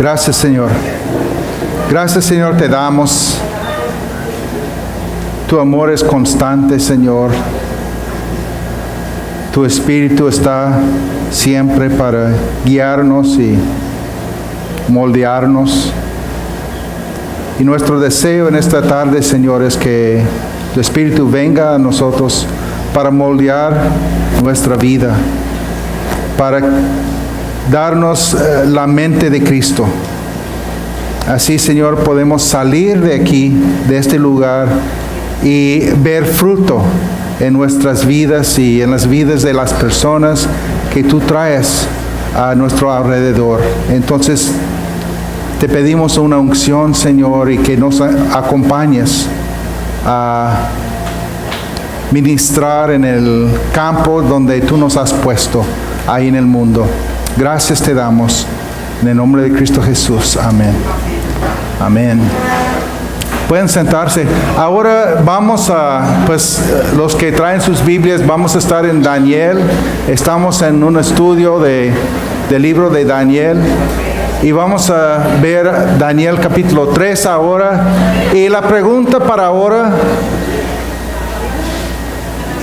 Gracias, Señor. Gracias, Señor, te damos. Tu amor es constante, Señor. Tu Espíritu está siempre para guiarnos y moldearnos. Y nuestro deseo en esta tarde, Señor, es que tu Espíritu venga a nosotros para moldear nuestra vida, para darnos la mente de Cristo. Así, Señor, podemos salir de aquí, de este lugar, y ver fruto en nuestras vidas y en las vidas de las personas que tú traes a nuestro alrededor. Entonces, te pedimos una unción, Señor, y que nos acompañes a ministrar en el campo donde tú nos has puesto, ahí en el mundo. Gracias te damos. En el nombre de Cristo Jesús. Amén. Amén. Pueden sentarse. Ahora vamos a, los que traen sus Biblias, vamos a estar en Daniel. Estamos en un estudio del libro de Daniel. Y vamos a ver Daniel capítulo 3 ahora. Y la pregunta para ahora,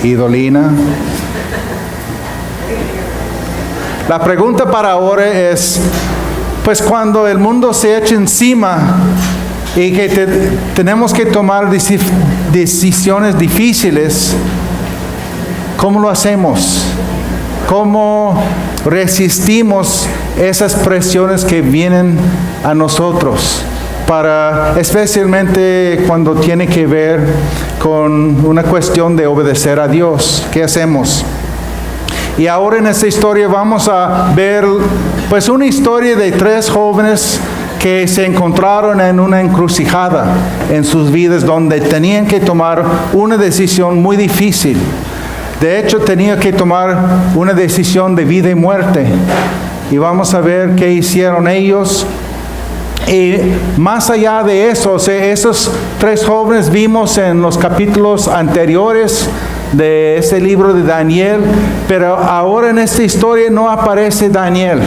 Idolina. La pregunta para ahora es, pues cuando el mundo se echa encima y que tenemos que tomar decisiones difíciles, ¿cómo lo hacemos? ¿Cómo resistimos esas presiones que vienen a nosotros? Especialmente cuando tiene que ver con una cuestión de obedecer a Dios. ¿Qué hacemos? Y ahora en esta historia vamos a ver pues una historia de 3 jóvenes que se encontraron en una encrucijada en sus vidas donde tenían que tomar una decisión muy difícil. De hecho, tenían que tomar una decisión de vida y muerte. Y vamos a ver qué hicieron ellos. Y más allá de eso, esos 3 jóvenes vimos en los capítulos anteriores de este libro de Daniel, pero ahora en esta historia no aparece Daniel.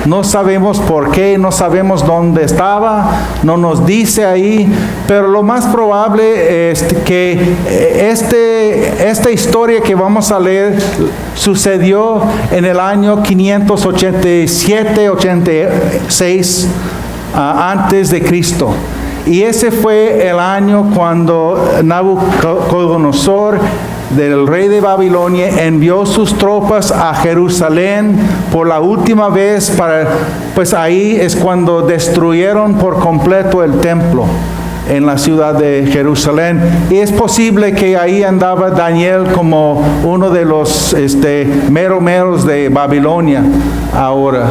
No sabemos por qué, no sabemos dónde estaba, no nos dice ahí, pero lo más probable es que esta historia que vamos a leer sucedió en el año 587-86 antes de Cristo. Y ese fue el año cuando Nabucodonosor, del rey de Babilonia, envió sus tropas a Jerusalén por la última vez pues ahí es cuando destruyeron por completo el templo en la ciudad de Jerusalén. Y es posible que ahí andaba Daniel como uno de los meros de Babilonia ahora.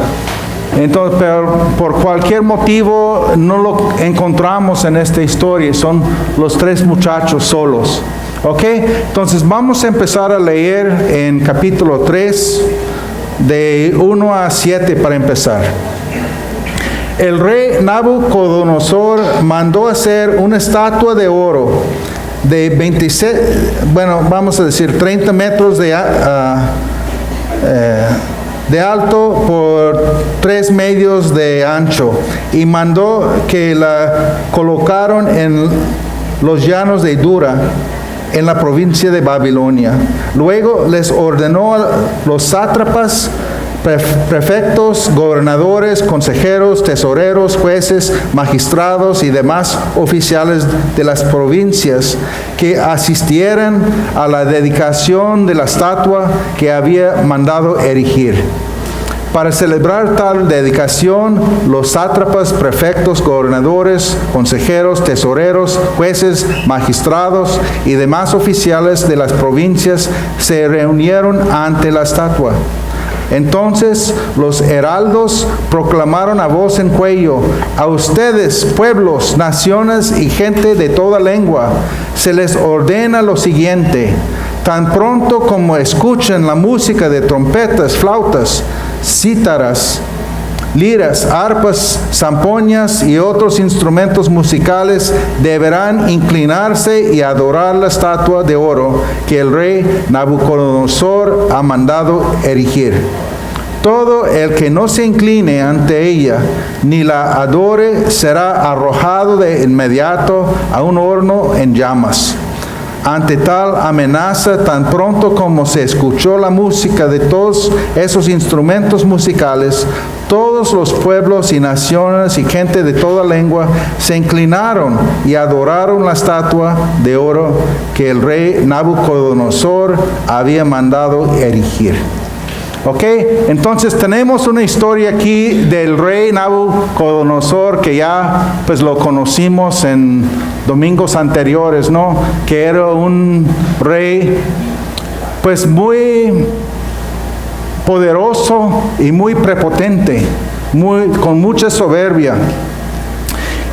Entonces, pero por cualquier motivo no lo encontramos en esta historia. Son los 3 muchachos solos. Ok, entonces vamos a empezar a leer en capítulo 3, de 1 a 7 para empezar. El rey Nabucodonosor mandó hacer una estatua de oro de 30 metros de alto por 3 medios de ancho, y mandó que la colocaron en los llanos de Dura, en la provincia de Babilonia. Luego les ordenó a los sátrapas, prefectos, gobernadores, consejeros, tesoreros, jueces, magistrados y demás oficiales de las provincias que asistieran a la dedicación de la estatua que había mandado erigir. Para celebrar tal dedicación, los sátrapas, prefectos, gobernadores, consejeros, tesoreros, jueces, magistrados y demás oficiales de las provincias se reunieron ante la estatua. Entonces los heraldos proclamaron a voz en cuello: a ustedes, pueblos, naciones y gente de toda lengua, se les ordena lo siguiente: tan pronto como escuchen la música de trompetas, flautas, cítaras, liras, arpas, zampoñas y otros instrumentos musicales, deberán inclinarse y adorar la estatua de oro que el rey Nabucodonosor ha mandado erigir. todo el que no se incline ante ella ni la adore será arrojado de inmediato a un horno en llamas. Ante tal amenaza, tan pronto como se escuchó la música de todos esos instrumentos musicales, todos los pueblos y naciones y gente de toda lengua se inclinaron y adoraron la estatua de oro que el rey Nabucodonosor había mandado erigir. Ok, entonces tenemos una historia aquí del rey Nabucodonosor que ya pues lo conocimos en domingos anteriores, ¿no? Que era un rey pues muy poderoso y muy prepotente, con mucha soberbia.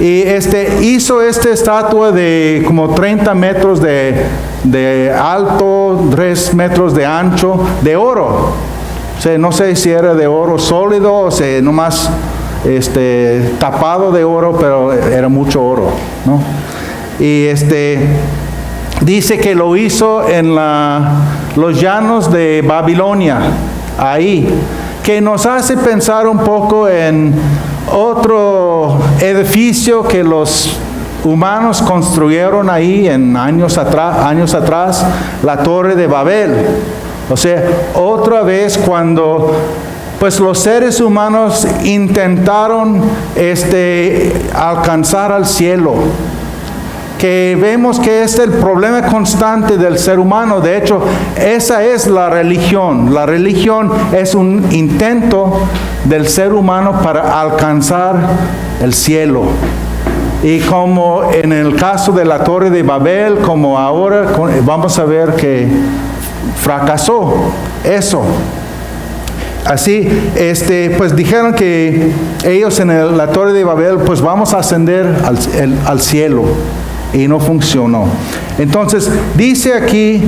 Y hizo esta estatua de como 30 metros de alto, 3 metros de ancho, de oro. O sea, no sé si era de oro sólido o sea, nomás tapado de oro, pero era mucho oro, ¿no? Y dice que lo hizo en los llanos de Babilonia, ahí, que nos hace pensar un poco en otro edificio que los humanos construyeron ahí en años atrás, la Torre de Babel. O sea, otra vez cuando pues los seres humanos intentaron alcanzar al cielo, que vemos que es el problema constante del ser humano. De hecho, esa es la religión. La religión es un intento del ser humano para alcanzar el cielo. Y como en el caso de la Torre de Babel, como ahora vamos a ver que fracasó eso. Así, pues dijeron que ellos en la Torre de Babel, pues vamos a ascender al cielo. Y no funcionó. Entonces, dice aquí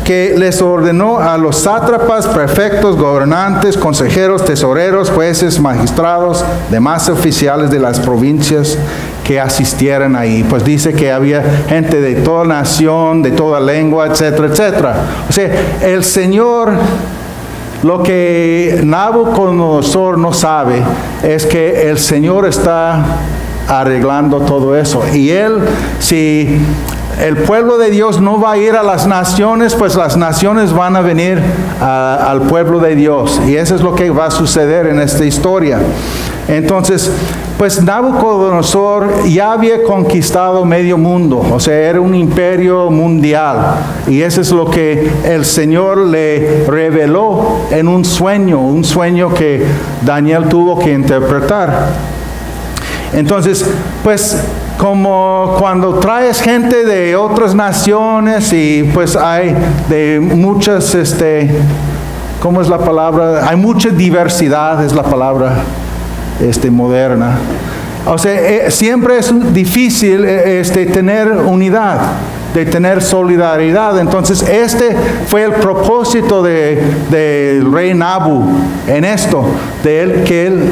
que les ordenó a los sátrapas, prefectos, gobernantes, consejeros, tesoreros, jueces, magistrados, demás oficiales de las provincias que asistieran ahí. Pues dice que había gente de toda nación, de toda lengua, etcétera, etcétera. O sea, el Señor, lo que Nabucodonosor no sabe es que el Señor está arreglando todo eso. Y si el pueblo de Dios no va a ir a las naciones, pues las naciones van a venir al pueblo de Dios. Y eso es lo que va a suceder en esta historia. Entonces, pues Nabucodonosor ya había conquistado medio mundo, o sea, era un imperio mundial. Y eso es lo que el Señor le reveló en un sueño que Daniel tuvo que interpretar. Entonces, pues como cuando traes gente de otras naciones y pues hay de muchas, ¿cómo es la palabra? Hay mucha diversidad, es la palabra moderna. O sea, siempre es difícil tener unidad, de tener solidaridad. Entonces, fue el propósito del rey Nabu en esto, que él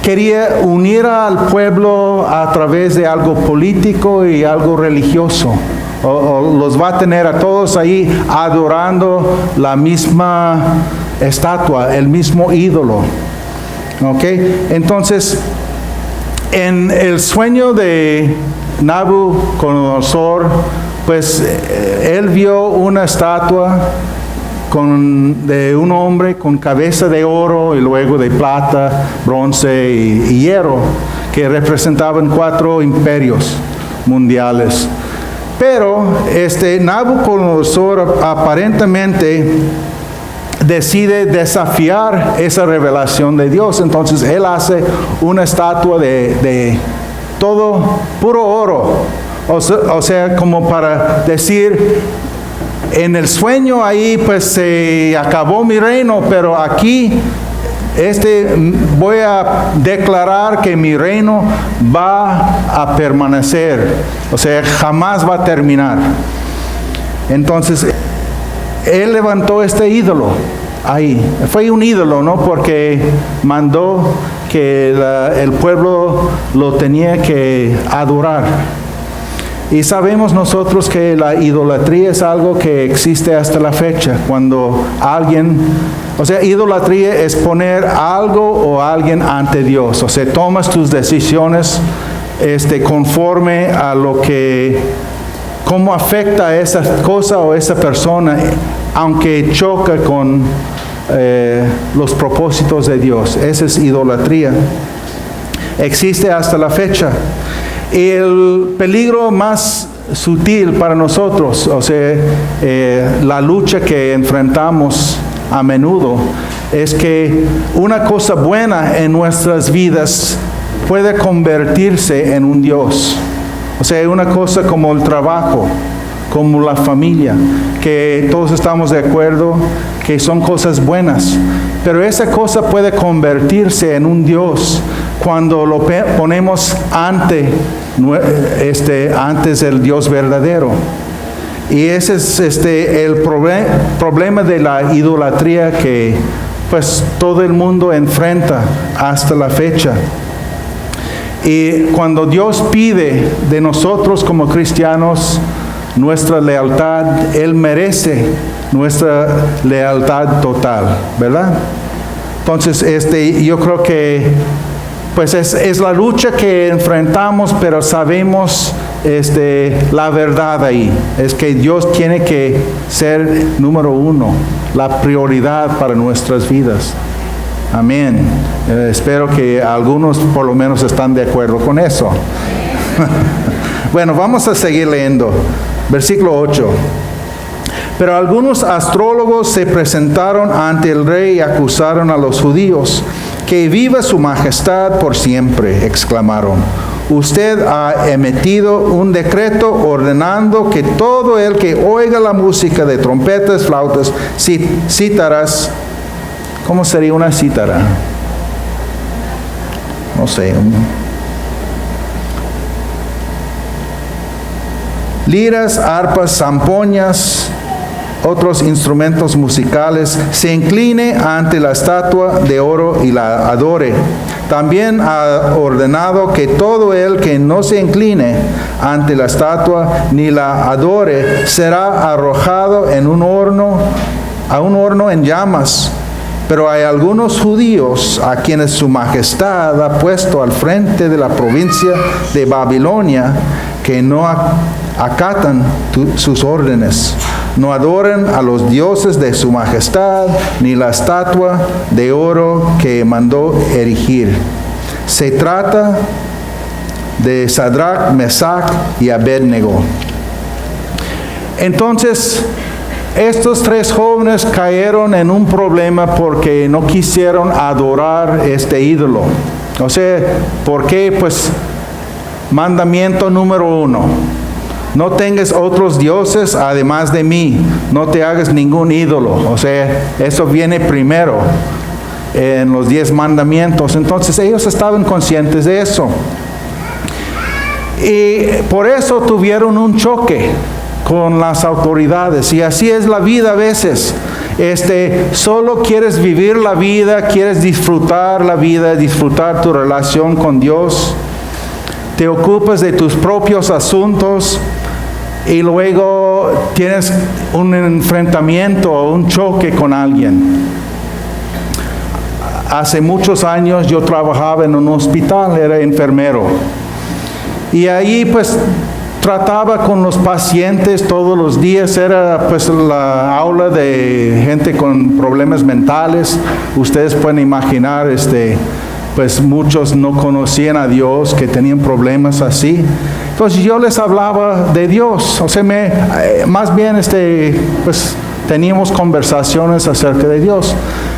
quería unir al pueblo a través de algo político y algo religioso. O los va a tener a todos ahí adorando la misma estatua, el mismo ídolo. ¿Ok? Entonces, en el sueño de Nabucodonosor, pues él vio una estatua de un hombre con cabeza de oro y luego de plata, bronce y hierro, que representaban 4 imperios mundiales. Pero Nabucodonosor aparentemente decide desafiar esa revelación de Dios. Entonces él hace una estatua de todo puro oro. O sea, como para decir, en el sueño ahí pues se acabó mi reino, pero aquí voy a declarar que mi reino va a permanecer, o sea, jamás va a terminar. Entonces, él levantó este ídolo ahí. Fue un ídolo, ¿no? Porque mandó que el pueblo lo tenía que adorar. Y sabemos nosotros que la idolatría es algo que existe hasta la fecha. Cuando alguien, o sea, idolatría es poner algo o alguien ante Dios. O sea, tomas tus decisiones conforme a lo que, cómo afecta a esa cosa o esa persona, aunque choca con los propósitos de Dios. Esa es idolatría. Existe hasta la fecha. El peligro más sutil para nosotros, o sea, la lucha que enfrentamos a menudo, es que una cosa buena en nuestras vidas puede convertirse en un Dios. O sea, una cosa como el trabajo, como la familia, que todos estamos de acuerdo que son cosas buenas, pero esa cosa puede convertirse en un Dios cuando lo ponemos antes del Dios verdadero. Y ese es el problema de la idolatría que pues todo el mundo enfrenta hasta la fecha. Y cuando Dios pide de nosotros como cristianos nuestra lealtad, Él merece nuestra lealtad total, ¿verdad? Entonces, yo creo que pues es la lucha que enfrentamos, pero sabemos la verdad ahí. Es que Dios tiene que ser número uno, la prioridad para nuestras vidas. Amén. Espero que algunos por lo menos están de acuerdo con eso. Bueno, vamos a seguir leyendo. Versículo 8. Pero algunos astrólogos se presentaron ante el rey y acusaron a los judíos. Que viva su majestad por siempre, exclamaron. Usted ha emitido un decreto ordenando que todo el que oiga la música de trompetas, flautas, cítaras. ¿Cómo sería una cítara? No sé. Liras, arpas, zampoñas, otros instrumentos musicales, se incline ante la estatua de oro y la adore. También ha ordenado que todo el que no se incline ante la estatua ni la adore será arrojado a un horno en llamas. Pero hay algunos judíos a quienes su majestad ha puesto al frente de la provincia de Babilonia que no acatan sus órdenes. No adoran a los dioses de su majestad, ni la estatua de oro que mandó erigir. Se trata de Sadrach, Mesach y Abednego. Entonces, estos tres jóvenes cayeron en un problema porque no quisieron adorar este ídolo. O sea, ¿por qué? Pues, mandamiento número 1. No tengas otros dioses además de mí. No te hagas ningún ídolo. O sea, eso viene primero en los 10 mandamientos. Entonces ellos estaban conscientes de eso. Y por eso tuvieron un choque con las autoridades. Y así es la vida a veces. Solo quieres vivir la vida, quieres disfrutar la vida, disfrutar tu relación con Dios. Te ocupas de tus propios asuntos y luego tienes un enfrentamiento o un choque con alguien. Hace muchos años yo trabajaba en un hospital, era enfermero. Y ahí pues trataba con los pacientes todos los días. Era pues la aula de gente con problemas mentales. Ustedes pueden imaginar, pues muchos no conocían a Dios, que tenían problemas así. Entonces yo les hablaba de Dios. O sea, más bien pues teníamos conversaciones acerca de Dios.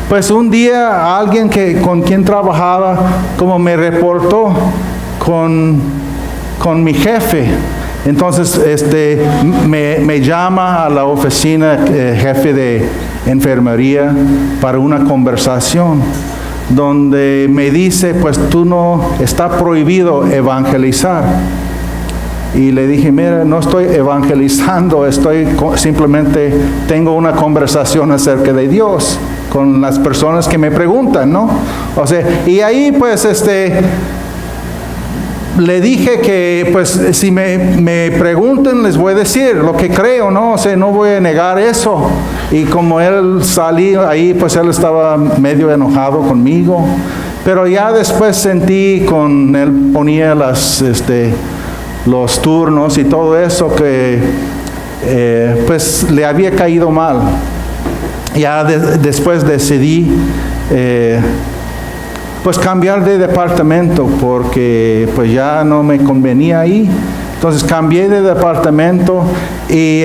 Pues un día alguien con quien trabajaba como me reportó con mi jefe. Entonces me llama a la oficina jefe de enfermería para una conversación donde me dice, pues está prohibido evangelizar. Y le dije, mira, no estoy evangelizando, simplemente tengo una conversación acerca de Dios con las personas que me preguntan, ¿no? O sea, y ahí pues le dije que pues si me preguntan les voy a decir lo que creo, ¿no? O sea, no voy a negar eso. Y como él salió ahí, pues él estaba medio enojado conmigo. Pero ya después sentí con él ponía los turnos y todo eso que pues le había caído mal. Ya después decidí pues cambiar de departamento porque pues ya no me convenía ahí. Entonces cambié de departamento y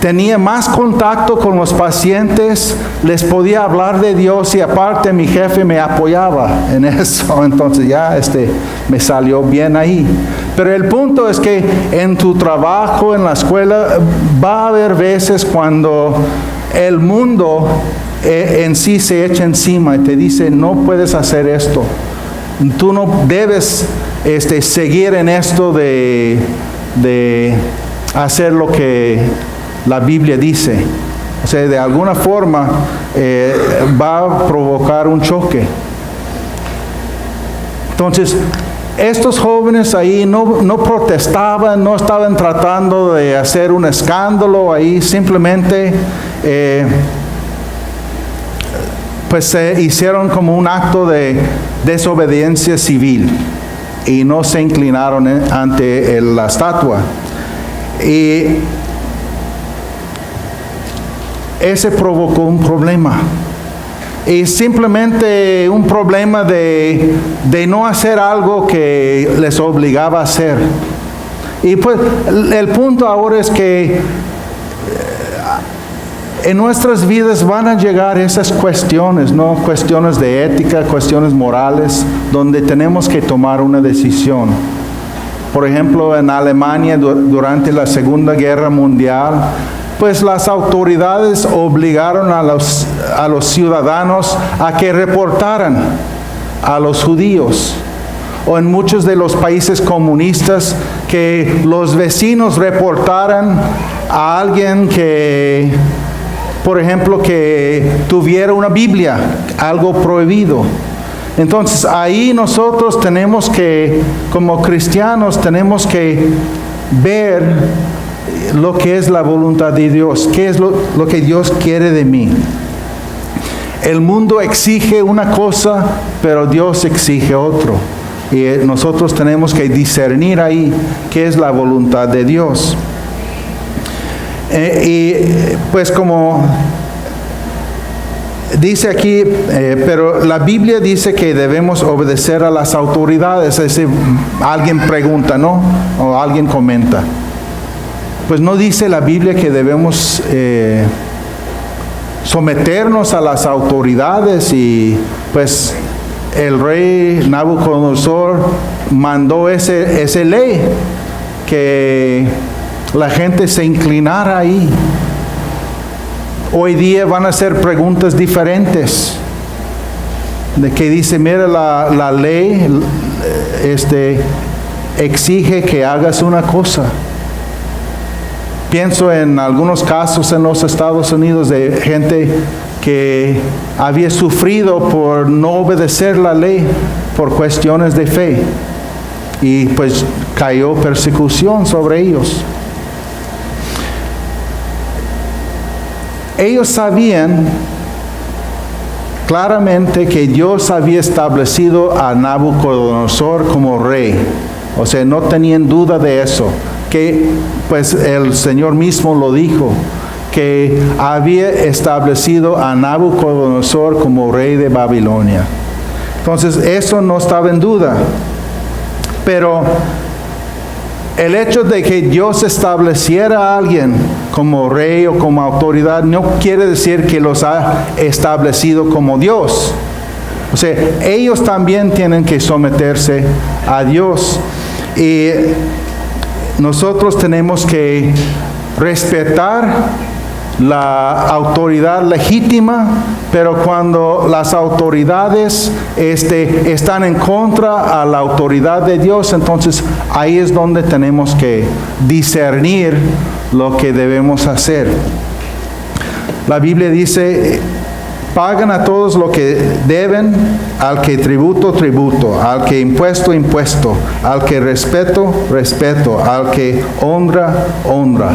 tenía más contacto con los pacientes, les podía hablar de Dios y aparte mi jefe me apoyaba en eso. Entonces ya me salió bien ahí. Pero el punto es que en tu trabajo, en la escuela, va a haber veces cuando el mundo en sí se echa encima y te dice, no puedes hacer esto. Tú no debes seguir en esto de hacer lo que la Biblia dice. O sea, de alguna forma va a provocar un choque. Entonces, estos jóvenes ahí no protestaban, no estaban tratando de hacer un escándalo ahí, simplemente pues se hicieron como un acto de desobediencia civil y no se inclinaron ante la estatua. Y ese provocó un problema. Y simplemente un problema de no hacer algo que les obligaba a hacer. Y pues el punto ahora es que en nuestras vidas van a llegar esas cuestiones, ¿no? Cuestiones de ética, cuestiones morales, donde tenemos que tomar una decisión. Por ejemplo, en Alemania durante la Segunda Guerra Mundial, pues las autoridades obligaron a los ciudadanos a que reportaran a los judíos. O en muchos de los países comunistas, que los vecinos reportaran a alguien que, por ejemplo, que tuviera una Biblia, algo prohibido. Entonces ahí nosotros tenemos que, como cristianos, tenemos que ver lo que es la voluntad de Dios, qué es lo que Dios quiere de mí. El mundo exige una cosa, pero Dios exige otro. Y nosotros tenemos que discernir ahí qué es la voluntad de Dios. Y pues como dice aquí, pero la Biblia dice que debemos obedecer a las autoridades. Es decir, alguien pregunta, ¿no? O alguien comenta. Pues no dice la Biblia que debemos someternos a las autoridades. Y pues el rey Nabucodonosor mandó ese ley que la gente se inclinara ahí. Hoy día van a ser preguntas diferentes. De que dice, mira, la ley exige que hagas una cosa. Pienso en algunos casos en los Estados Unidos de gente que había sufrido por no obedecer la ley por cuestiones de fe. Y pues cayó persecución sobre ellos. Ellos sabían claramente que Dios había establecido a Nabucodonosor como rey. O sea, no tenían duda de eso. Que pues el Señor mismo lo dijo, que había establecido a Nabucodonosor como rey de Babilonia. Entonces eso no estaba en duda. Pero el hecho de que Dios estableciera a alguien como rey o como autoridad no quiere decir que los ha establecido como Dios. O sea, ellos también tienen que someterse a Dios. Y nosotros tenemos que respetar la autoridad legítima, pero cuando las autoridades están en contra a la autoridad de Dios, entonces ahí es donde tenemos que discernir lo que debemos hacer. La Biblia dice, pagan a todos lo que deben, al que tributo, tributo, al que impuesto, impuesto, al que respeto, respeto, al que honra, honra.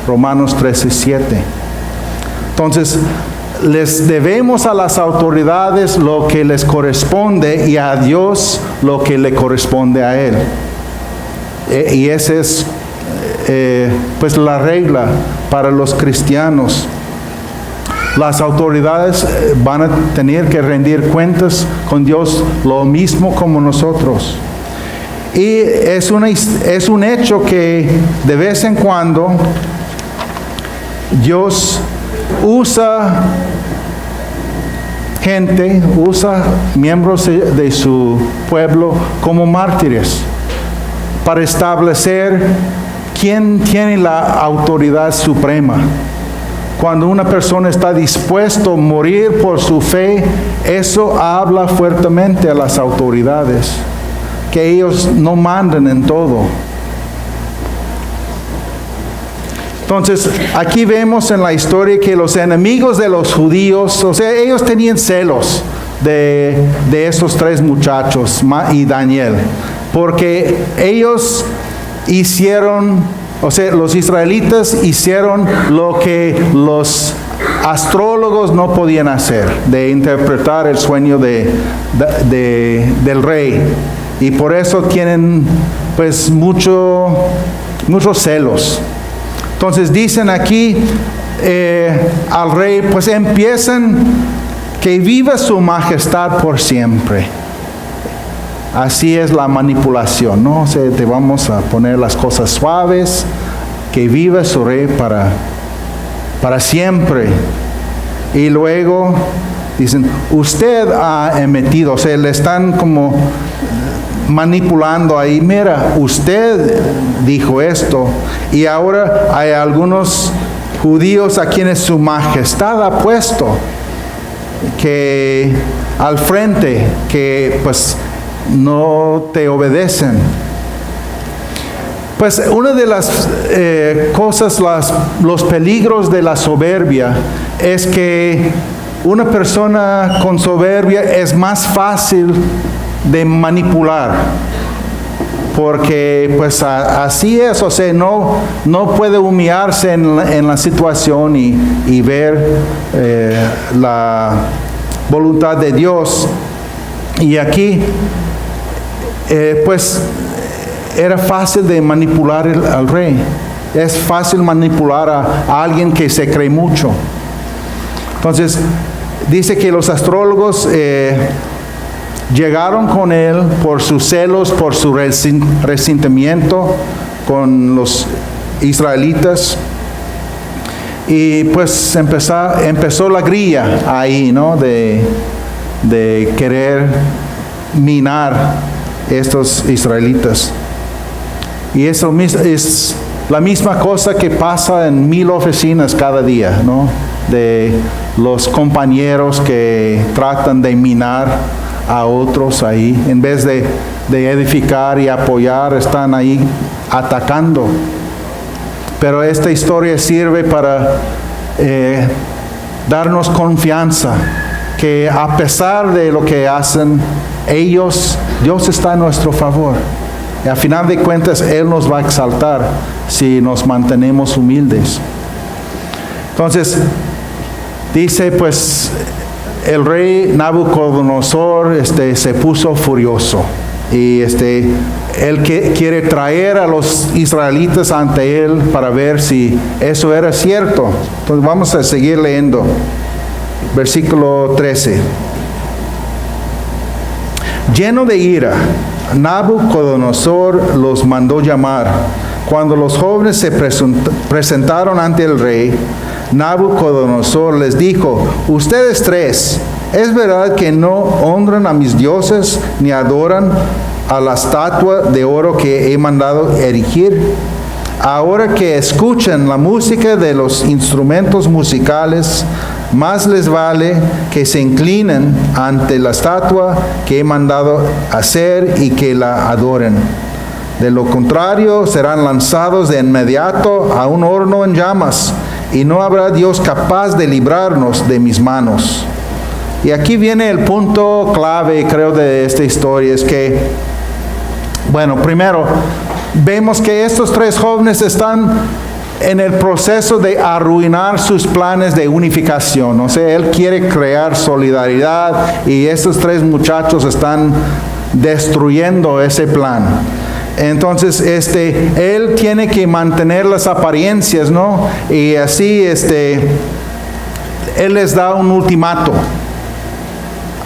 Romanos 13:7. Entonces, les debemos a las autoridades lo que les corresponde y a Dios lo que le corresponde a Él. Y esa es pues la regla para los cristianos. Las autoridades van a tener que rendir cuentas con Dios lo mismo como nosotros. Y es un hecho que de vez en cuando Dios usa gente, usa miembros de su pueblo como mártires para establecer quién tiene la autoridad suprema. Cuando una persona está dispuesta a morir por su fe, eso habla fuertemente a las autoridades, que ellos no mandan en todo. Entonces, aquí vemos en la historia que los enemigos de los judíos, o sea, ellos tenían celos de estos tres muchachos y Daniel, porque ellos hicieron, o sea, los israelitas hicieron lo que los astrólogos no podían hacer, de interpretar el sueño del rey. Y por eso tienen pues muchos celos. Entonces dicen aquí al rey, pues empiezan que viva su majestad por siempre. Así es la manipulación, ¿no? O sea, te vamos a poner las cosas suaves, que viva su rey para siempre. Y luego dicen, usted ha emitido, o sea, le están como manipulando ahí, mira, usted dijo esto, y ahora hay algunos judíos a quienes su majestad ha puesto que al frente, que pues no te obedecen. Pues una de las cosas, los peligros de la soberbia es que una persona con soberbia es más fácil de manipular, porque pues así es, o sea, no puede humillarse en la situación y ver la voluntad de Dios. Y aquí pues era fácil de manipular al rey. Es fácil manipular a alguien que se cree mucho. Entonces dice que los astrólogos llegaron con él por sus celos, por su resentimiento con los israelitas, y pues empezó la grilla ahí, ¿no? De querer minar estos israelitas. Y eso es la misma cosa que pasa en 1000 oficinas cada día, ¿no? De los compañeros que tratan de minar a otros ahí, en vez de edificar y apoyar, están ahí atacando. Pero esta historia sirve para darnos confianza, que a pesar de lo que hacen ellos, Dios está a nuestro favor. Y a final de cuentas, Él nos va a exaltar si nos mantenemos humildes. Entonces, dice pues, el rey Nabucodonosor se puso furioso, y él quiere traer a los israelitas ante él para ver si eso era cierto. Entonces vamos a seguir leyendo. Versículo 13. Lleno de ira, Nabucodonosor los mandó llamar. Cuando los jóvenes se presentaron ante el rey, Nabucodonosor les dijo, ustedes tres, ¿es verdad que no honran a mis dioses ni adoran a la estatua de oro que he mandado erigir? Ahora que escuchan la música de los instrumentos musicales, más les vale que se inclinen ante la estatua que he mandado hacer y que la adoren. De lo contrario, serán lanzados de inmediato a un horno en llamas, y no habrá Dios capaz de librarnos de mis manos. Y aquí viene el punto clave, creo, de esta historia, es que, bueno, primero, vemos que estos tres jóvenes están en el proceso de arruinar sus planes de unificación. O sea, él quiere crear solidaridad y estos tres muchachos están destruyendo ese plan. Entonces, él tiene que mantener las apariencias, ¿no? Y así, él les da un ultimato.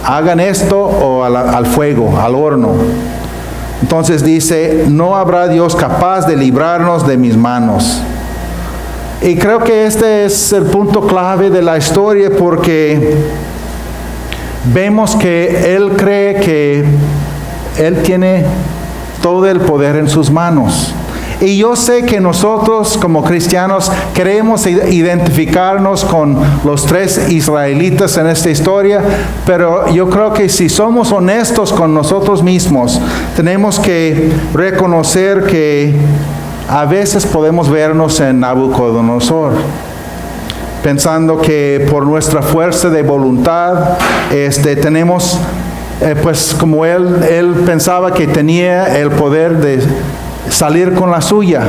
Hagan esto o al fuego, al horno. Entonces dice, no habrá Dios capaz de librarnos de mis manos. Y creo que este es el punto clave de la historia, porque vemos que él cree que él tiene todo el poder en sus manos. Y yo sé que nosotros como cristianos queremos identificarnos con los tres israelitas en esta historia, pero yo creo que si somos honestos con nosotros mismos, tenemos que reconocer que a veces podemos vernos en Nabucodonosor, pensando que por nuestra fuerza de voluntad tenemos, pues como él pensaba que tenía el poder de salir con la suya,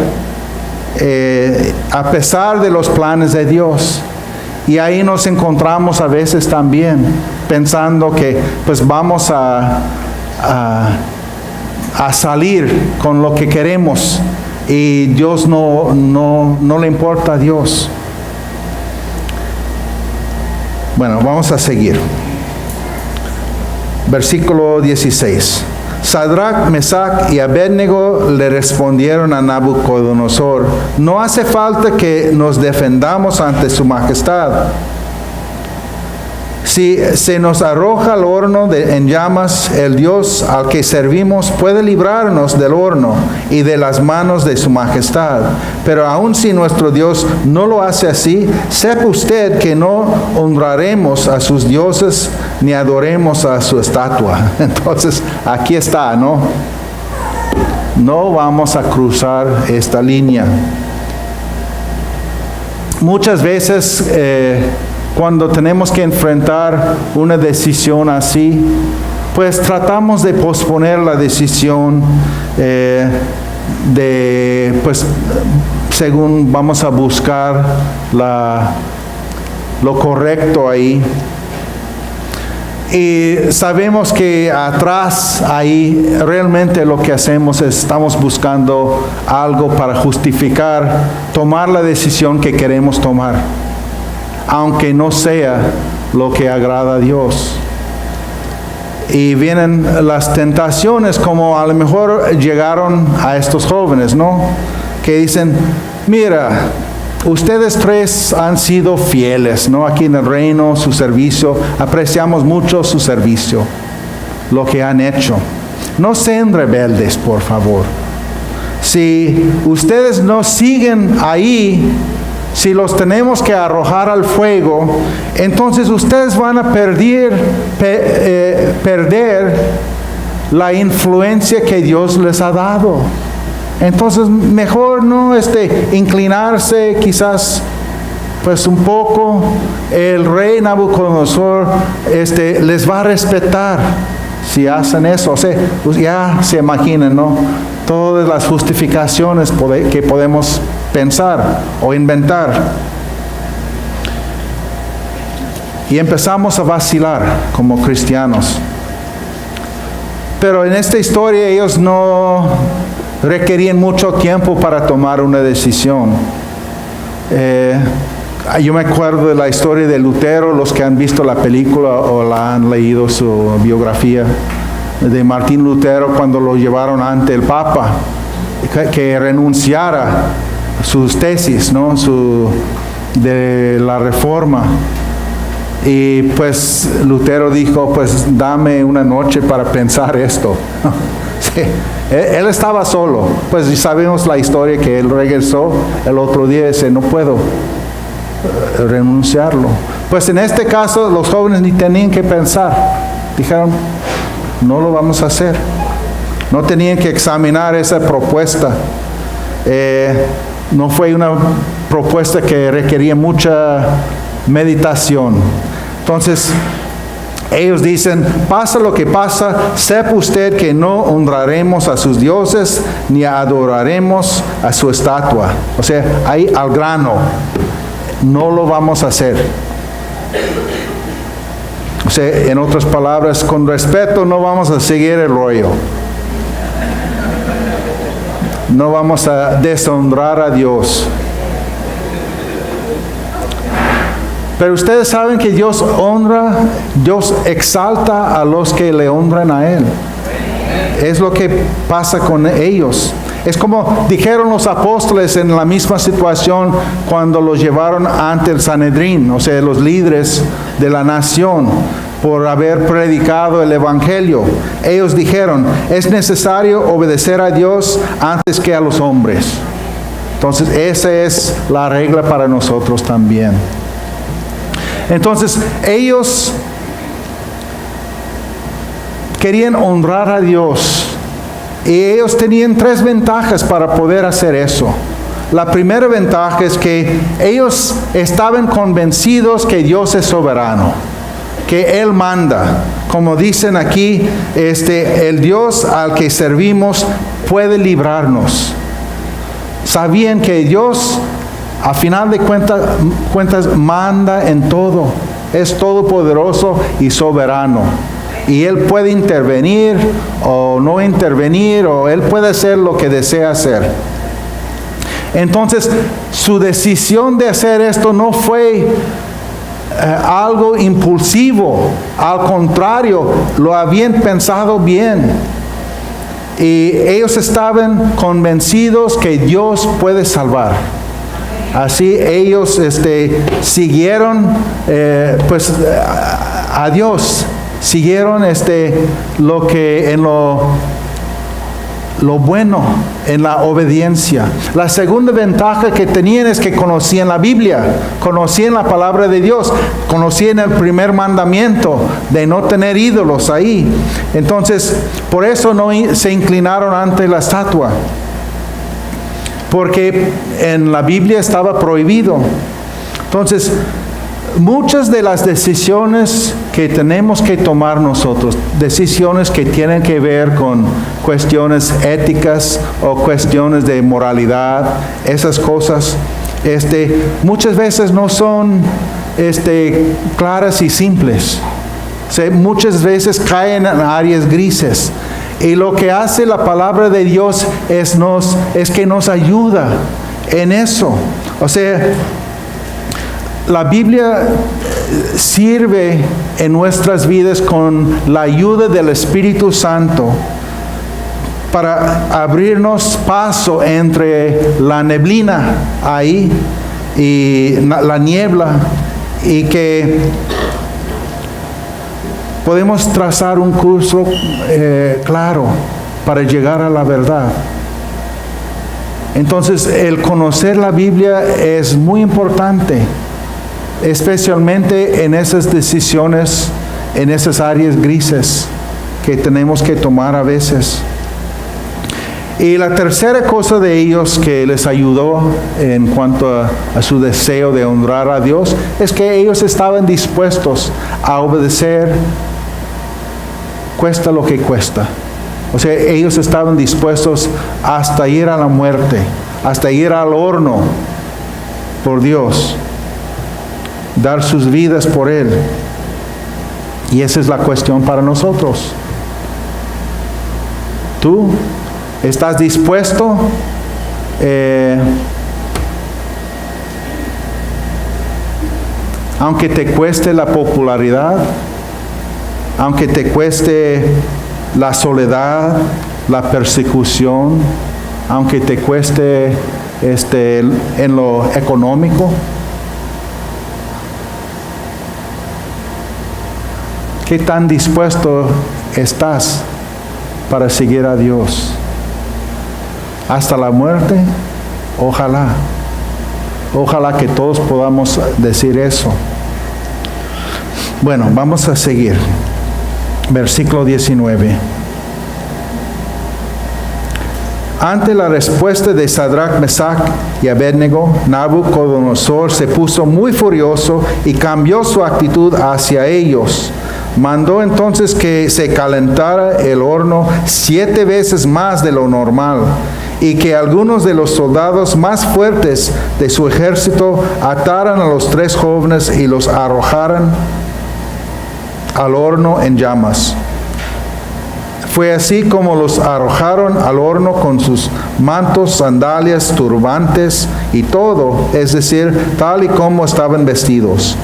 a pesar de los planes de Dios. Y ahí nos encontramos a veces también, pensando que pues vamos a salir con lo que queremos, y Dios no le importa a Dios. Bueno, vamos a seguir. Versículo 16. Sadrach, Mesach y Abednego le respondieron a Nabucodonosor: no hace falta que nos defendamos ante su majestad. Si se nos arroja al horno en llamas, el Dios al que servimos puede librarnos del horno y de las manos de su majestad. Pero aun si nuestro Dios no lo hace así, sepa usted que no honraremos a sus dioses ni adoremos a su estatua. Entonces, aquí está, ¿no? No vamos a cruzar esta línea. Muchas veces, cuando tenemos que enfrentar una decisión así, pues tratamos de posponer la decisión, pues según vamos a buscar lo correcto ahí. Y sabemos que atrás ahí realmente lo que hacemos es estamos buscando algo para justificar tomar la decisión que queremos tomar, aunque no sea lo que agrada a Dios. Y vienen las tentaciones, como a lo mejor llegaron a estos jóvenes, ¿no? Que dicen, mira, ustedes tres han sido fieles, ¿no? Aquí en el reino, su servicio, apreciamos mucho su servicio, lo que han hecho. No sean rebeldes, por favor. Si ustedes no siguen ahí, si los tenemos que arrojar al fuego, entonces ustedes van a perder la influencia que Dios les ha dado. Entonces mejor no inclinarse quizás pues un poco. El rey Nabucodonosor les va a respetar si hacen eso. O sea, pues ya se imaginan, ¿no? Todas las justificaciones que podemos pensar o inventar. Y empezamos a vacilar como cristianos. Pero en esta historia ellos no requerían mucho tiempo para tomar una decisión. Yo me acuerdo de la historia de Lutero, los que han visto la película o la han leído su biografía de Martín Lutero, cuando lo llevaron ante el Papa, que renunciara sus tesis, ¿no? De la Reforma. Y pues Lutero dijo, pues dame una noche para pensar esto. Sí. Él estaba solo, pues sabemos la historia, que él regresó el otro día y dice, no puedo renunciarlo. Pues en este caso los jóvenes ni tenían que pensar, dijeron, no lo vamos a hacer. No tenían que examinar esa propuesta. No fue una propuesta que requería mucha meditación. Entonces, Ellos dicen, pasa lo que pasa, sepa usted que no honraremos a sus dioses ni adoraremos a su estatua. O sea, ahí al grano, no lo vamos a hacer. O sea, en otras palabras, con respeto no vamos a seguir el rollo. No vamos a deshonrar a Dios. Pero ustedes saben que Dios honra, Dios exalta a los que le honran a Él. Es lo que pasa con ellos. Es como dijeron los apóstoles en la misma situación cuando los llevaron ante el Sanedrín, o sea, los líderes de la nación, por haber predicado el Evangelio. Ellos dijeron, es necesario obedecer a Dios antes que a los hombres. Entonces, esa es la regla para nosotros también. Entonces, ellos querían honrar a Dios y ellos tenían 3 ventajas para poder hacer eso. La primera ventaja es que ellos estaban convencidos que Dios es soberano, que Él manda. Como dicen aquí, el Dios al que servimos puede librarnos. Sabían que Dios, a final de cuentas, manda en todo. Es todopoderoso y soberano. Y Él puede intervenir o no intervenir, o Él puede hacer lo que desea hacer. Entonces, su decisión de hacer esto no fue algo impulsivo. Al contrario, lo habían pensado bien. Y ellos estaban convencidos que Dios puede salvar. Así ellos siguieron a Dios, siguieron lo que en lo bueno, en la obediencia. La segunda ventaja que tenían es que conocían la Biblia, conocían la palabra de Dios, conocían el primer mandamiento de no tener ídolos ahí. Entonces, por eso no se inclinaron ante la estatua, porque en la Biblia estaba prohibido. Entonces, muchas de las decisiones que tenemos que tomar nosotros, decisiones que tienen que ver con cuestiones éticas o cuestiones de moralidad, esas cosas, muchas veces no son claras y simples. Muchas veces caen en áreas grises. Y lo que hace la palabra de Dios es que nos ayuda en eso. O sea, la Biblia sirve en nuestras vidas con la ayuda del Espíritu Santo para abrirnos paso entre la neblina ahí y la niebla, y que podemos trazar un curso claro para llegar a la verdad. Entonces, el conocer la Biblia es muy importante, especialmente en esas decisiones, en esas áreas grises que tenemos que tomar a veces. Y la tercera cosa de ellos que les ayudó en cuanto a su deseo de honrar a Dios es que ellos estaban dispuestos a obedecer, cuesta lo que cuesta. O sea, ellos estaban dispuestos hasta ir a la muerte, hasta ir al horno por Dios, dar sus vidas por Él. Y esa es la cuestión para nosotros. ¿Tú estás dispuesto aunque te cueste la popularidad, aunque te cueste la soledad, la persecución, aunque te cueste en lo económico? ¿Qué tan dispuesto estás para seguir a Dios? ¿Hasta la muerte? Ojalá. Ojalá que todos podamos decir eso. Bueno, vamos a seguir. Versículo 19. Ante la respuesta de Sadrach, Mesach y Abednego, Nabucodonosor se puso muy furioso y cambió su actitud hacia ellos. Mandó entonces que se calentara el horno 7 veces más de lo normal, y que algunos de los soldados más fuertes de su ejército ataran a los 3 jóvenes y los arrojaran al horno en llamas. Fue así como los arrojaron al horno con sus mantos, sandalias, turbantes y todo, es decir, tal y como estaban vestidos.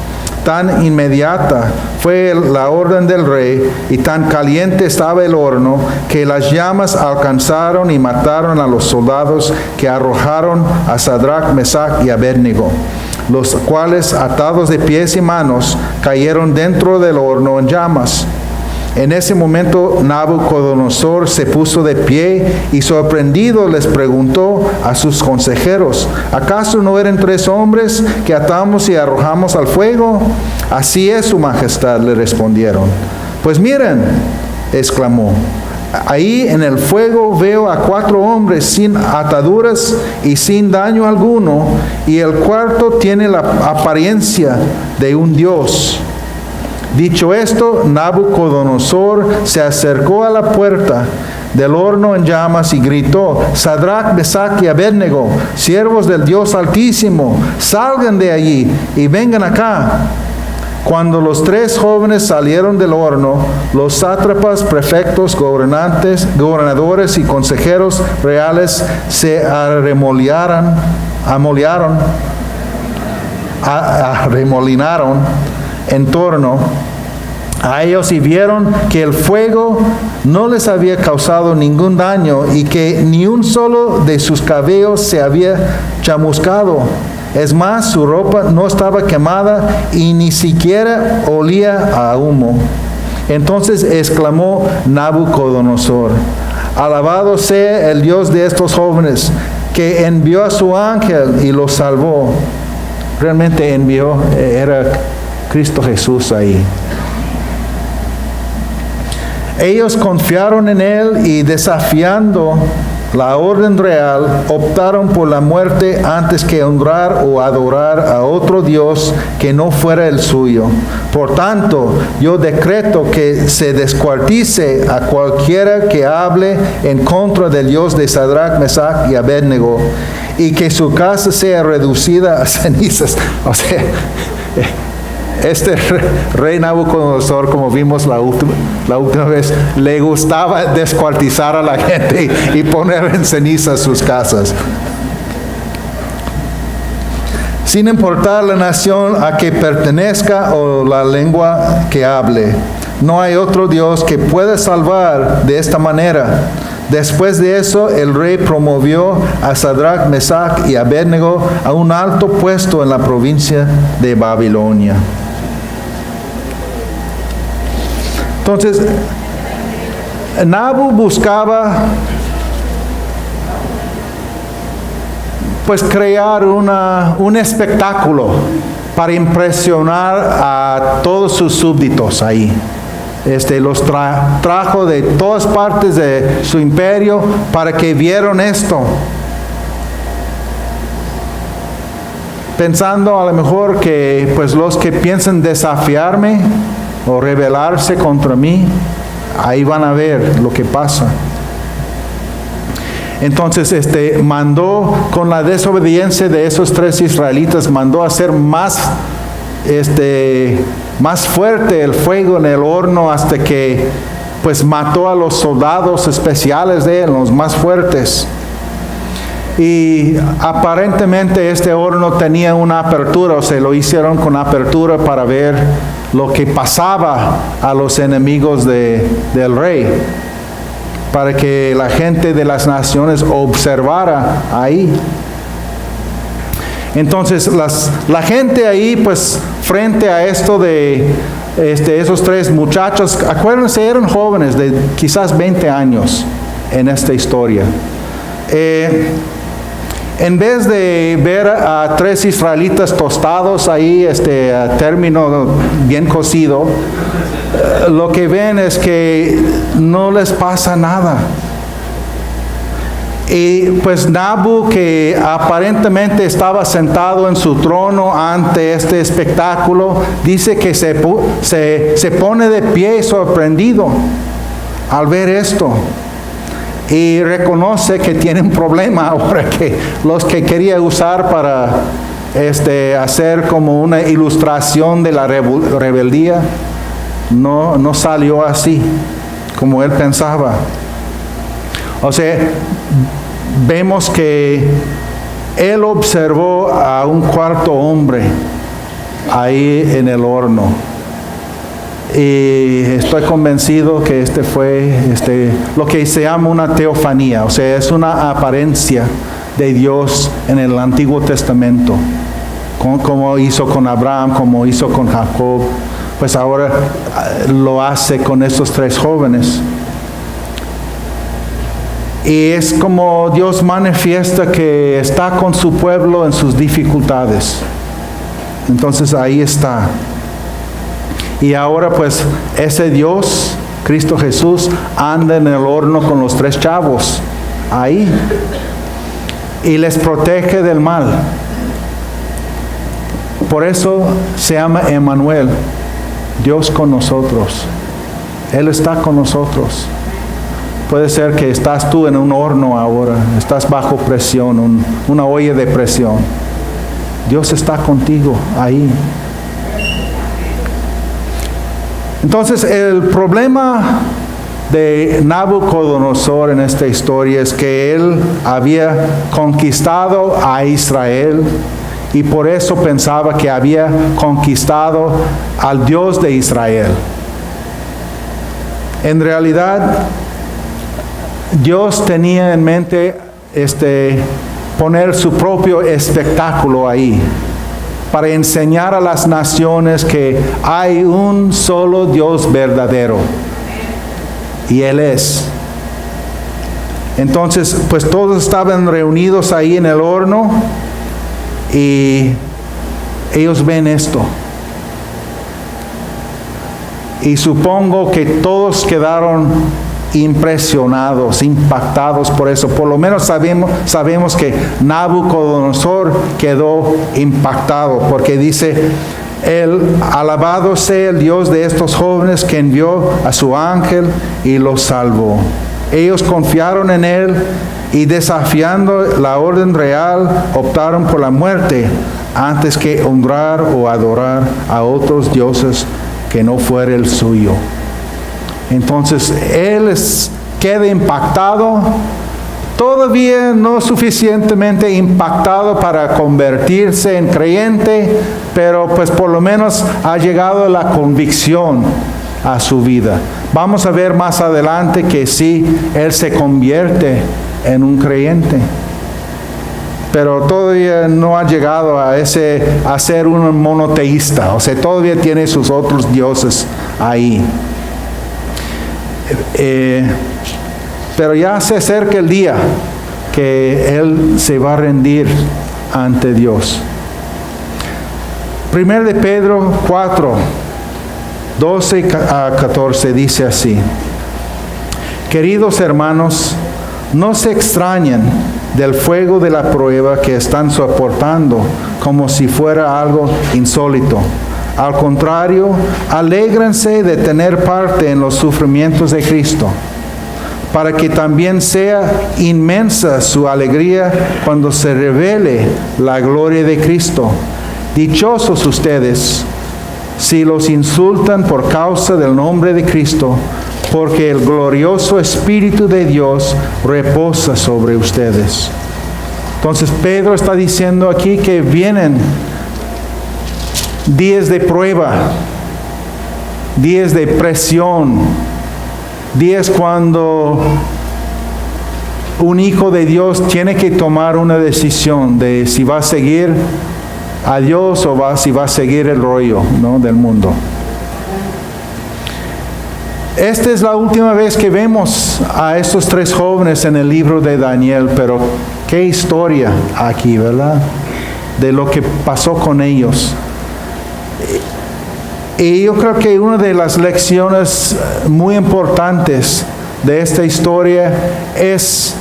Tan inmediata fue la orden del rey y tan caliente estaba el horno que las llamas alcanzaron y mataron a los soldados que arrojaron a Sadrach, Mesach y Abednego, los cuales, atados de pies y manos, cayeron dentro del horno en llamas. En ese momento Nabucodonosor se puso de pie y sorprendido les preguntó a sus consejeros: ¿acaso no eran 3 hombres que atamos y arrojamos al fuego? Así es, su majestad, le respondieron. Pues miren, exclamó, ahí en el fuego veo a 4 hombres sin ataduras y sin daño alguno, y el cuarto tiene la apariencia de un dios. Dicho esto, Nabucodonosor se acercó a la puerta del horno en llamas y gritó: Sadrach, Mesach y Abednego, siervos del Dios Altísimo, salgan de allí y vengan acá. Cuando los 3 jóvenes salieron del horno, los sátrapas, prefectos, gobernadores y consejeros reales se arremolinaron en torno a ellos y vieron que el fuego no les había causado ningún daño y que ni un solo de sus cabellos se había chamuscado. Es más, su ropa no estaba quemada y ni siquiera olía a humo. Entonces exclamó Nabucodonosor: alabado sea el Dios de estos jóvenes, que envió a su ángel y los salvó. Realmente envió, era Cristo Jesús ahí. Ellos confiaron en Él y, desafiando la orden real, optaron por la muerte antes que honrar o adorar a otro Dios que no fuera el suyo. Por tanto, yo decreto que se descuartice a cualquiera que hable en contra del Dios de Sadrach, Mesach y Abednego, y que su casa sea reducida a cenizas. O sea, este rey Nabucodonosor, como vimos la última vez, le gustaba descuartizar a la gente y poner en ceniza sus casas. Sin importar la nación a que pertenezca o la lengua que hable, no hay otro Dios que pueda salvar de esta manera. Después de eso, el rey promovió a Sadrach, Mesach y Abednego a un alto puesto en la provincia de Babilonia. Entonces, Nabu buscaba pues crear un espectáculo para impresionar a todos sus súbditos ahí. Los trajo de todas partes de su imperio para que vieran esto, pensando a lo mejor que pues los que piensan desafiarme o rebelarse contra mí, ahí van a ver lo que pasa. Entonces mandó, con la desobediencia de esos 3 israelitas, mandó hacer más fuerte el fuego en el horno hasta que pues mató a los soldados especiales de él, los más fuertes. Y aparentemente este horno tenía una apertura, o sea, lo hicieron con apertura para ver lo que pasaba a los enemigos del rey, para que la gente de las naciones observara ahí. Entonces la gente ahí, pues frente a esto de esos 3 muchachos, acuérdense, eran jóvenes de quizás 20 años en esta historia. En vez de ver a 3 israelitas tostados ahí, a término bien cocido, lo que ven es que no les pasa nada. Y pues Nabu, que aparentemente estaba sentado en su trono ante este espectáculo, dice que se pone de pie sorprendido al ver esto. Y reconoce que tiene un problema ahora, que los que quería usar para hacer como una ilustración de la rebeldía, no salió así como él pensaba. O sea, vemos que él observó a un cuarto hombre ahí en el horno. Y estoy convencido que fue lo que se llama una teofanía, o sea, es una apariencia de Dios en el Antiguo Testamento, como hizo con Abraham, como hizo con Jacob, pues ahora lo hace con estos tres jóvenes. Y es como Dios manifiesta que está con su pueblo en sus dificultades. Entonces ahí está. Y ahora pues ese Dios, Cristo Jesús, anda en el horno con los tres chavos ahí y les protege del mal. Por eso se llama Emmanuel, Dios con nosotros. Él está con nosotros. Puede ser que estás tú en un horno ahora, estás bajo presión, una olla de presión. Dios está contigo ahí. Entonces, el problema de Nabucodonosor en esta historia es que él había conquistado a Israel y por eso pensaba que había conquistado al Dios de Israel. En realidad, Dios tenía en mente poner su propio espectáculo ahí, para enseñar a las naciones que hay un solo Dios verdadero, y Él es. Entonces, pues todos estaban reunidos ahí en el horno, y ellos ven esto. Y supongo que todos quedaron impresionados, impactados por eso. Por lo menos sabemos que Nabucodonosor quedó impactado, porque dice: alabado sea el Dios de estos jóvenes que envió a su ángel y los salvó. Ellos confiaron en él y, desafiando la orden real, optaron por la muerte antes que honrar o adorar a otros dioses que no fuera el suyo. Entonces él queda impactado, todavía no suficientemente impactado para convertirse en creyente, pero pues por lo menos ha llegado la convicción a su vida. Vamos a ver más adelante que sí, él se convierte en un creyente, pero todavía no ha llegado a ser un monoteísta, o sea, todavía tiene sus otros dioses ahí. Pero ya se acerca el día que él se va a rendir ante Dios. 1 de Pedro 4, 12 a 14 dice así: queridos hermanos, no se extrañen del fuego de la prueba que están soportando como si fuera algo insólito. Al contrario, alégrense de tener parte en los sufrimientos de Cristo, para que también sea inmensa su alegría cuando se revele la gloria de Cristo. Dichosos ustedes si los insultan por causa del nombre de Cristo, porque el glorioso Espíritu de Dios reposa sobre ustedes. Entonces Pedro está diciendo aquí que vienen días de prueba, días de presión, días cuando un hijo de Dios tiene que tomar una decisión de si va a seguir a Dios o si va a seguir el rollo, ¿no?, del mundo. Esta es la última vez que vemos a estos tres jóvenes en el libro de Daniel, pero qué historia aquí, ¿verdad?, de lo que pasó con ellos. Y yo creo que una de las lecciones muy importantes de esta historia es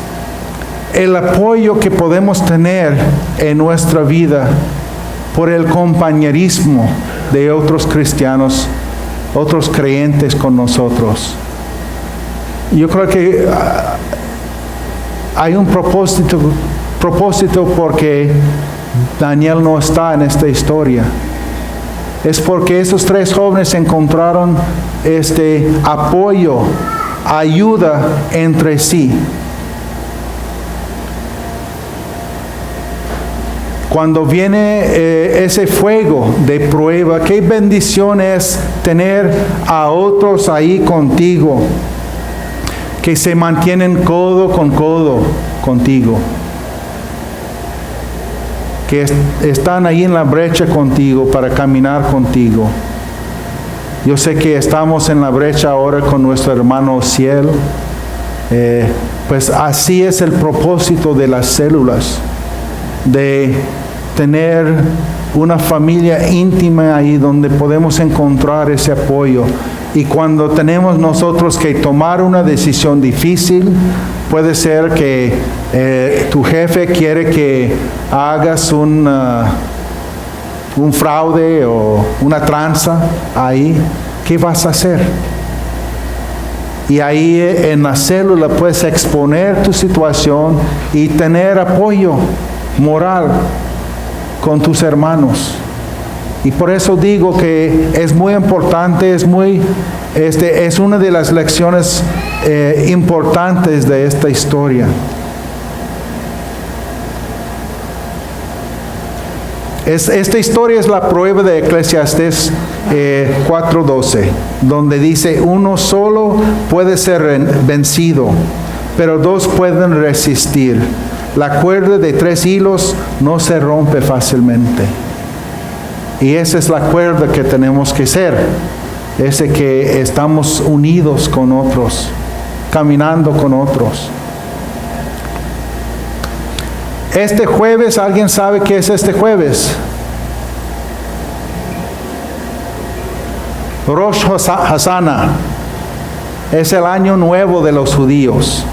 el apoyo que podemos tener en nuestra vida por el compañerismo de otros cristianos, otros creyentes con nosotros. Yo creo que hay un propósito porque Daniel no está en esta historia. Es porque esos tres jóvenes encontraron apoyo, ayuda entre sí. Cuando viene ese fuego de prueba, qué bendición es tener a otros ahí contigo, que se mantienen codo con codo contigo, que están ahí en la brecha contigo para caminar contigo. Yo sé que estamos en la brecha ahora con nuestro hermano Cielo. Pues así es el propósito de las células, de tener una familia íntima ahí donde podemos encontrar ese apoyo. Y cuando tenemos nosotros que tomar una decisión difícil, puede ser que tu jefe quiere que hagas un fraude o una tranza ahí, ¿qué vas a hacer? Y ahí en la célula puedes exponer tu situación y tener apoyo moral con tus hermanos. Y por eso digo que es muy importante, es una de las lecciones importantes de esta historia. Esta historia es la prueba de Eclesiastés 4:12, donde dice: uno solo puede ser vencido, pero dos pueden resistir. La cuerda de 3 hilos no se rompe fácilmente. Y esa es la cuerda que tenemos que ser, ese que estamos unidos con otros, caminando con otros. Este jueves, ¿alguien sabe qué es este jueves? Rosh Hashanah. Es el año nuevo de los judíos.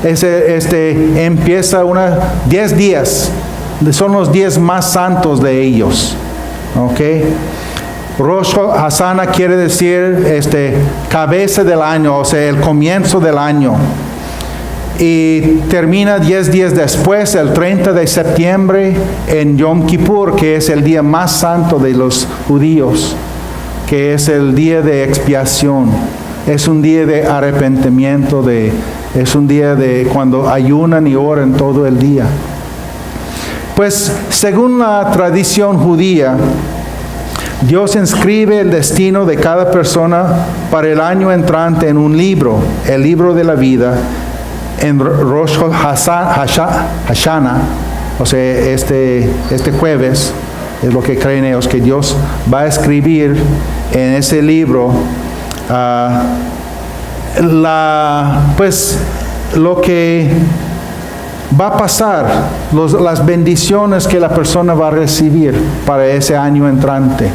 Empieza 10 días. Son los 10 más santos de ellos. ¿Ok? Rosh Hashanah quiere decir cabeza del año, o sea, el comienzo del año. Y termina 10 días después, el 30 de septiembre, en Yom Kippur, que es el día más santo de los judíos, que es el día de expiación. Es un día de arrepentimiento, es un día de cuando ayunan y oran todo el día. Pues, según la tradición judía, Dios inscribe el destino de cada persona para el año entrante en un libro, el libro de la vida, en Rosh Hashanah, o sea, este jueves, es lo que creen ellos, que Dios va a escribir en ese libro lo que va a pasar, las bendiciones que la persona va a recibir para ese año entrante.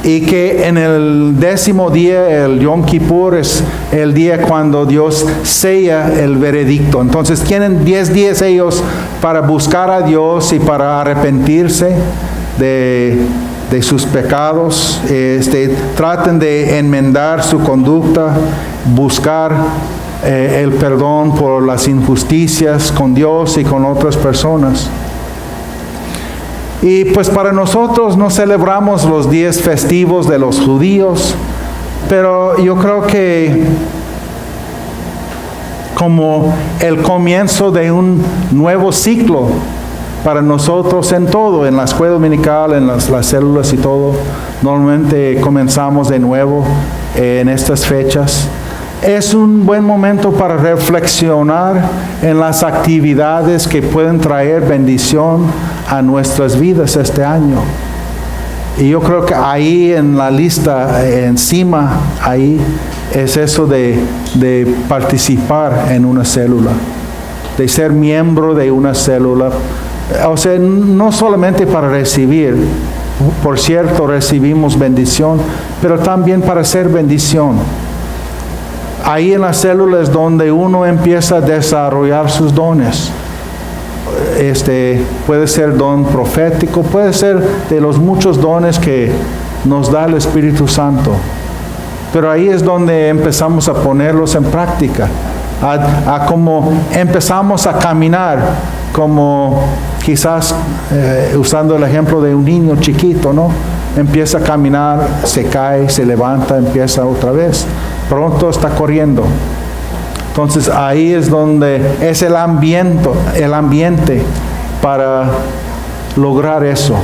Y que en el 10º día, el Yom Kippur, es el día cuando Dios sella el veredicto. Entonces tienen 10 días ellos para buscar a Dios y para arrepentirse de sus pecados. Traten de enmendar su conducta, buscar el perdón por las injusticias con Dios y con otras personas. Y pues para nosotros no celebramos los días festivos de los judíos, pero yo creo que como el comienzo de un nuevo ciclo para nosotros en todo, en la escuela dominical, en las células y todo, normalmente comenzamos de nuevo en estas fechas. Es un buen momento para reflexionar en las actividades que pueden traer bendición a nuestras vidas este año. Y yo creo que ahí en la lista, encima, ahí es eso de participar en una célula, de ser miembro de una célula. O sea, no solamente para recibir, por cierto, recibimos bendición, pero también para ser bendición. ahí en las células donde uno empieza a desarrollar sus dones. Puede ser don profético, puede ser de los muchos dones que nos da el Espíritu Santo. Pero ahí es donde empezamos a ponerlos en práctica, a como empezamos a caminar, como quizás usando el ejemplo de un niño chiquito, ¿no? Empieza a caminar, se cae, se levanta, empieza otra vez. Pronto está corriendo. Entonces ahí es donde es el ambiente para lograr eso.